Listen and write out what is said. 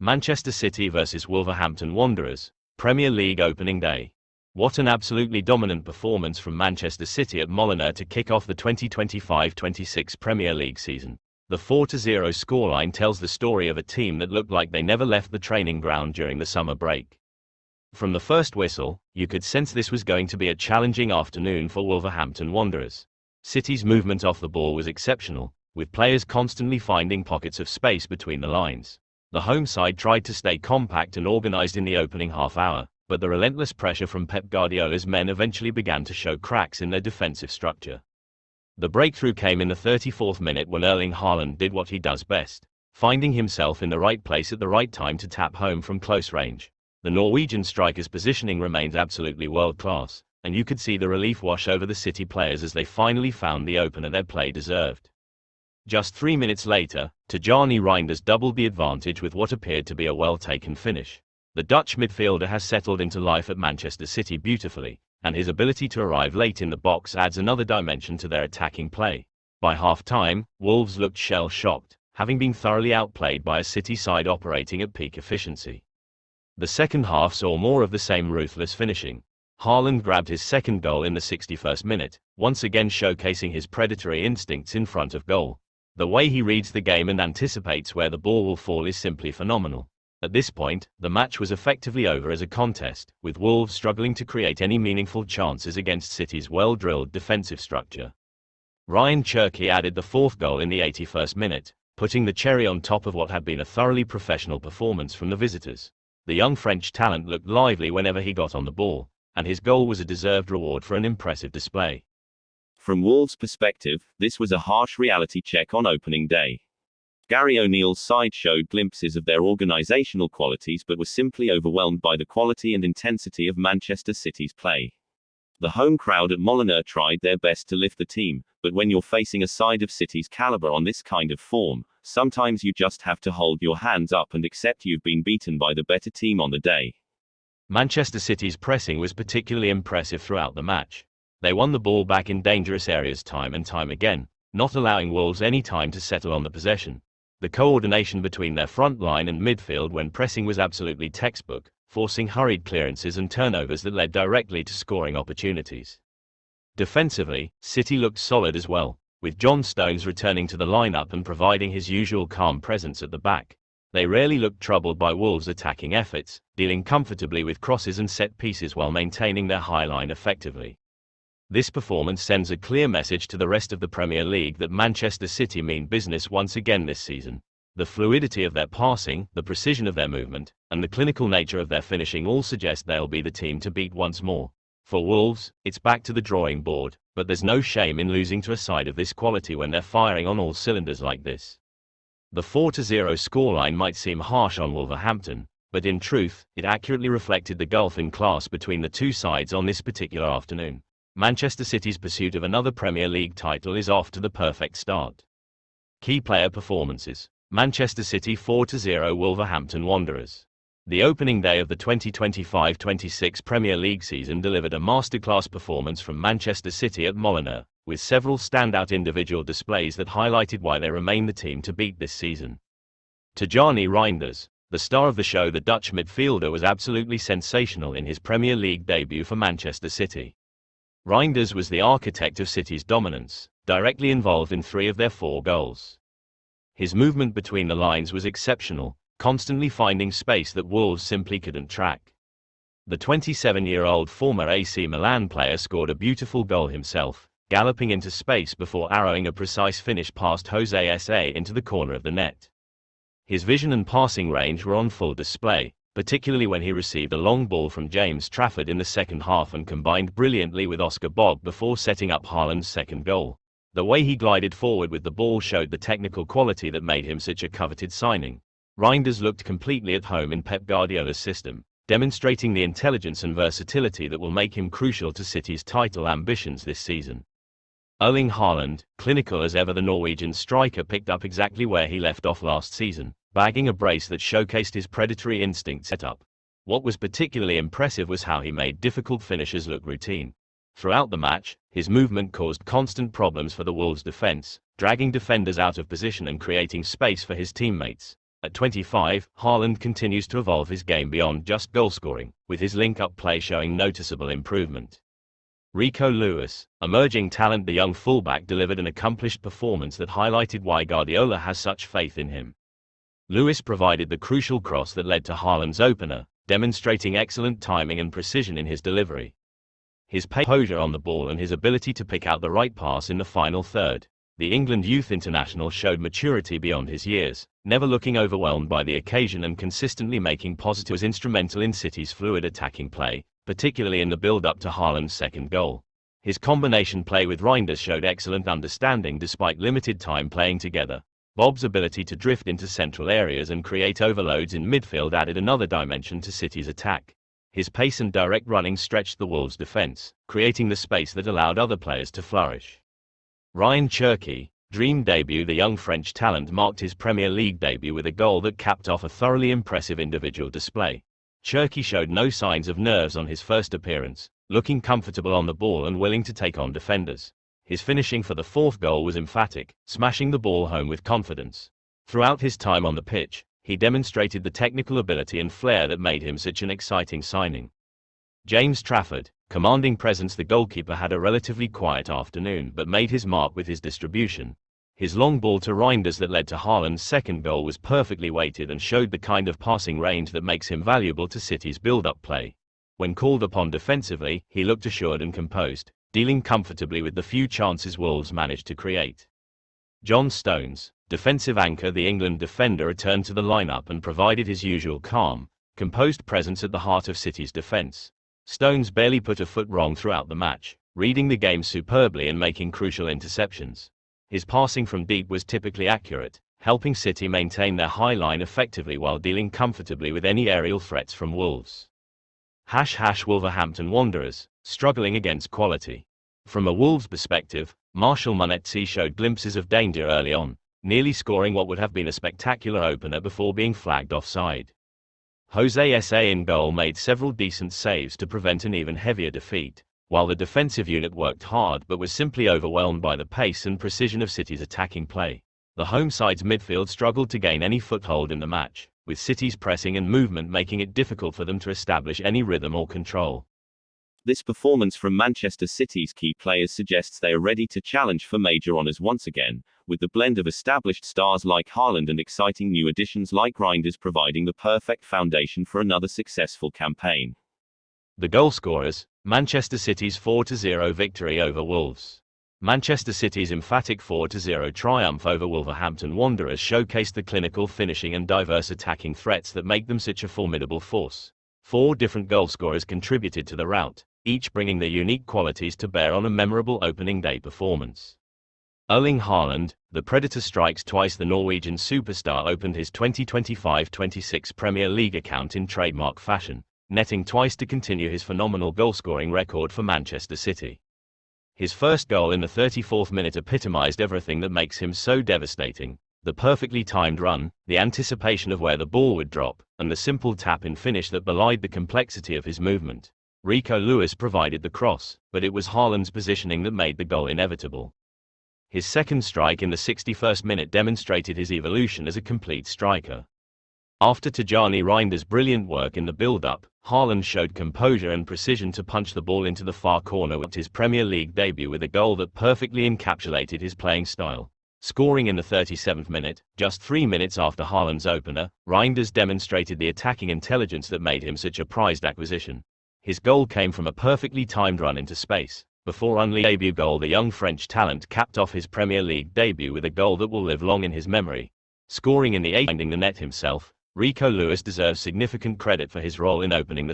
Manchester City vs Wolverhampton Wanderers, Premier League opening day. What an absolutely dominant performance from Manchester City at Molineux to kick off the 2025-26 Premier League season. The 4-0 scoreline tells the story of a team that looked like they never left the training ground during the summer break. From the first whistle, you could sense this was going to be a challenging afternoon for Wolverhampton Wanderers. City's movement off the ball was exceptional, with players constantly finding pockets of space between the lines. The home side tried to stay compact and organised in the opening half hour, but the relentless pressure from Pep Guardiola's men eventually began to show cracks in their defensive structure. The breakthrough came in the 34th minute when Erling Haaland did what he does best, finding himself in the right place at the right time to tap home from close range. The Norwegian striker's positioning remained absolutely world-class, and you could see the relief wash over the City players as they finally found the opener their play deserved. Just 3 minutes later, Tijjani Reijnders doubled the advantage with what appeared to be a well-taken finish. The Dutch midfielder has settled into life at Manchester City beautifully, and his ability to arrive late in the box adds another dimension to their attacking play. By half-time, Wolves looked shell-shocked, having been thoroughly outplayed by a City side operating at peak efficiency. The second half saw more of the same ruthless finishing. Haaland grabbed his second goal in the 61st minute, once again showcasing his predatory instincts in front of goal. The way he reads the game and anticipates where the ball will fall is simply phenomenal. At this point, the match was effectively over as a contest, with Wolves struggling to create any meaningful chances against City's well-drilled defensive structure. Rayan Cherki added the fourth goal in the 81st minute, putting the cherry on top of what had been a thoroughly professional performance from the visitors. The young French talent looked lively whenever he got on the ball, and his goal was a deserved reward for an impressive display. From Wolves' perspective, this was a harsh reality check on opening day. Gary O'Neill's side showed glimpses of their organisational qualities but were simply overwhelmed by the quality and intensity of Manchester City's play. The home crowd at Molineux tried their best to lift the team, but when you're facing a side of City's calibre on this kind of form, sometimes you just have to hold your hands up and accept you've been beaten by the better team on the day. Manchester City's pressing was particularly impressive throughout the match. They won the ball back in dangerous areas time and time again, not allowing Wolves any time to settle on the possession. The coordination between their front line and midfield when pressing was absolutely textbook, forcing hurried clearances and turnovers that led directly to scoring opportunities. Defensively, City looked solid as well, with John Stones returning to the lineup and providing his usual calm presence at the back. They rarely looked troubled by Wolves' attacking efforts, dealing comfortably with crosses and set pieces while maintaining their high line effectively. This performance sends a clear message to the rest of the Premier League that Manchester City mean business once again this season. The fluidity of their passing, the precision of their movement, and the clinical nature of their finishing all suggest they'll be the team to beat once more. For Wolves, it's back to the drawing board, but there's no shame in losing to a side of this quality when they're firing on all cylinders like this. The 4-0 scoreline might seem harsh on Wolverhampton, but in truth, it accurately reflected the gulf in class between the two sides on this particular afternoon. Manchester City's pursuit of another Premier League title is off to the perfect start. Key player performances. Manchester City 4-0 Wolverhampton Wanderers. The opening day of the 2025-26 Premier League season delivered a masterclass performance from Manchester City at Molineux, with several standout individual displays that highlighted why they remain the team to beat this season. Tijjani Reijnders, the star of the show, the Dutch midfielder, was absolutely sensational in his Premier League debut for Manchester City. Reijnders was the architect of City's dominance, directly involved in 3 of their 4 goals. His movement between the lines was exceptional, constantly finding space that Wolves simply couldn't track. The 27-year-old former AC Milan player scored a beautiful goal himself, galloping into space before arrowing a precise finish past Jose Sa into the corner of the net. His vision and passing range were on full display, particularly when he received a long ball from James Trafford in the second half and combined brilliantly with Oscar Bobb before setting up Haaland's second goal. The way he glided forward with the ball showed the technical quality that made him such a coveted signing. Reijnders looked completely at home in Pep Guardiola's system, demonstrating the intelligence and versatility that will make him crucial to City's title ambitions this season. Erling Haaland, clinical as ever, the Norwegian striker picked up exactly where he left off last season, bagging a brace that showcased his predatory instinct setup. What was particularly impressive was how he made difficult finishes look routine. Throughout the match, his movement caused constant problems for the Wolves' defense, dragging defenders out of position and creating space for his teammates. At 25, Haaland continues to evolve his game beyond just goal-scoring, with his link-up play showing noticeable improvement. Rico Lewis, emerging talent, the young fullback, delivered an accomplished performance that highlighted why Guardiola has such faith in him. Lewis provided the crucial cross that led to Haaland's opener, demonstrating excellent timing and precision in his delivery. His composure on the ball and his ability to pick out the right pass in the final third. The England youth international showed maturity beyond his years, never looking overwhelmed by the occasion and consistently making positive was instrumental in City's fluid attacking play, particularly in the build-up to Haaland's second goal. His combination play with Reijnders showed excellent understanding despite limited time playing together. Bobb's ability to drift into central areas and create overloads in midfield added another dimension to City's attack. His pace and direct running stretched the Wolves' defense, creating the space that allowed other players to flourish. Rayan Cherki, dream debut. The young French talent marked his Premier League debut with a goal that capped off a thoroughly impressive individual display. Cherki showed no signs of nerves on his first appearance, looking comfortable on the ball and willing to take on defenders. His finishing for the fourth goal was emphatic, smashing the ball home with confidence. Throughout his time on the pitch, he demonstrated the technical ability and flair that made him such an exciting signing. James Trafford, commanding presence. The goalkeeper had a relatively quiet afternoon but made his mark with his distribution. His long ball to Reijnders that led to Haaland's second goal was perfectly weighted and showed the kind of passing range that makes him valuable to City's build-up play. When called upon defensively, he looked assured and composed, dealing comfortably with the few chances Wolves managed to create. John Stones, defensive anchor. The England defender returned to the lineup and provided his usual calm, composed presence at the heart of City's defense. Stones barely put a foot wrong throughout the match, reading the game superbly and making crucial interceptions. His passing from deep was typically accurate, helping City maintain their high line effectively while dealing comfortably with any aerial threats from Wolves. Wolverhampton Wanderers, struggling against quality. From a Wolves perspective, Marshall Munetsi showed glimpses of danger early on, nearly scoring what would have been a spectacular opener before being flagged offside. Jose Sa in goal made several decent saves to prevent an even heavier defeat, while the defensive unit worked hard but was simply overwhelmed by the pace and precision of City's attacking play. The home side's midfield struggled to gain any foothold in the match, with City's pressing and movement making it difficult for them to establish any rhythm or control. This performance from Manchester City's key players suggests they are ready to challenge for major honours once again, with the blend of established stars like Haaland and exciting new additions like Reijnders providing the perfect foundation for another successful campaign. The goalscorers: Manchester City's 4-0 victory over Wolves. Manchester City's emphatic 4-0 triumph over Wolverhampton Wanderers showcased the clinical finishing and diverse attacking threats that make them such a formidable force. 4 different goalscorers contributed to the rout, each bringing their unique qualities to bear on a memorable opening day performance. Erling Haaland, the Predator, strikes twice. The Norwegian superstar opened his 2025-26 Premier League account in trademark fashion, netting twice to continue his phenomenal goalscoring record for Manchester City. His first goal in the 34th minute epitomized everything that makes him so devastating: the perfectly timed run, the anticipation of where the ball would drop, and the simple tap-in finish that belied the complexity of his movement. Rico Lewis provided the cross, but it was Haaland's positioning that made the goal inevitable. His second strike in the 61st minute demonstrated his evolution as a complete striker. After Tijjani Reijnders' brilliant work in the build-up, Haaland showed composure and precision to punch the ball into the far corner with his Premier League debut with a goal that perfectly encapsulated his playing style. Scoring in the 37th minute, just 3 minutes after Haaland's opener, Reijnders demonstrated the attacking intelligence that made him such a prized acquisition. His goal came from a perfectly timed run into space. Before unleashing debut goal, the young French talent capped off his Premier League debut with a goal that will live long in his memory. Scoring in the 8th, finding the net himself, Rico Lewis deserves significant credit for his role in opening the